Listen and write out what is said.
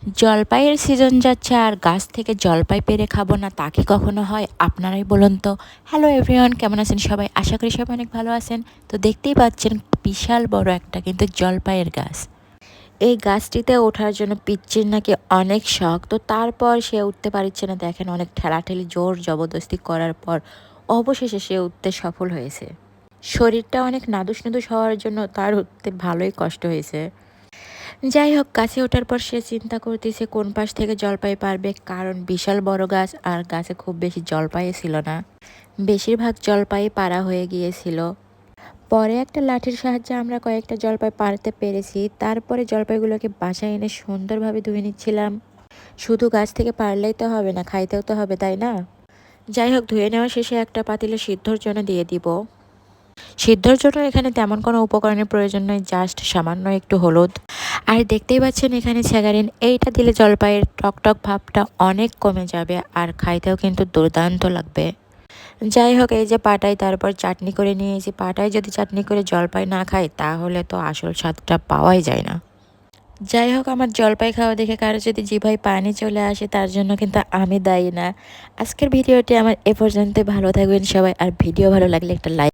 জলপাইয়ের সিজন যাচ্ছে আর গাছ থেকে জলপাই পেড়ে খাবো না তা কি কখনো হয়? আপনারাই বলুন তো। হ্যালো এভরিওয়ান, কেমন আছেন সবাই? আশা করি সবাই অনেক ভালো আছেন। তো দেখতেই পাচ্ছেন বিশাল বড় একটা কিন্তু জলপাইয়ের গাছ। এই গাছটিতে ওঠার জন্য পিচ্চির নাকি অনেক শখ, তো তারপর সে উঠতে পারছে না। দেখেন অনেক ঠেলাঠেলি জোর জবরদস্তি করার পর অবশেষে সে উঠতে সফল হয়েছে। শরীরটা অনেক নাদুস নুদুস হওয়ার জন্য তার উঠতে ভালোই কষ্ট হয়েছে। যাই হোক, গাছে ওঠার পর সে চিন্তা করতেছে কোন পাশ থেকে জলপাই পারবে, কারণ বিশাল বড় গাছ আর গাছে খুব বেশি জলপাই ছিল না। বেশিরভাগ জলপাই পাড়া হয়ে গিয়েছিল। পরে একটা লাঠির সাহায্যে আমরা কয়েকটা জলপাই পাড়তে পেরেছি। তারপরে জলপাইগুলোকে বাসায় এনে সুন্দরভাবে ধুয়ে নিচ্ছিলাম। শুধু গাছ থেকে পারলেই তো হবে না, খাইতেও তো হবে, তাই না? যাই হোক, ধুয়ে নেওয়া শেষে একটা পাতিলে সিদ্ধর জন্য দিয়ে দিব। সিদ্ধর জন্য এখানে তেমন কোনো উপকরণের প্রয়োজন নয়, জাস্ট সামান্য একটু হলুদ। আর দেখতেই পাচ্ছেন এখানে স্যাগারিন, এইটা দিলে জলপাইয়ের টকটক ভাবটা অনেক কমে যাবে আর খাইতেও কিন্তু দুর্দান্ত লাগবে। যাই হোক, এই যে পাটায় তারপর চাটনি করে নিয়েছি। পাটায় যদি চাটনি করে জলপাই না খাই তাহলে তো আসল স্বাদটা পাওয়াই যায় না। যাই হোক, আমার জলপাই খাওয়া দেখে কারো যদি জিভায় পানি চলে আসে তার জন্য কিন্তু আমি দায়ী না। আজকের ভিডিওটি আমার এ পর্যন্ত। ভালো থাকবেন সবাই, আর ভিডিও ভালো লাগলে একটা লাইক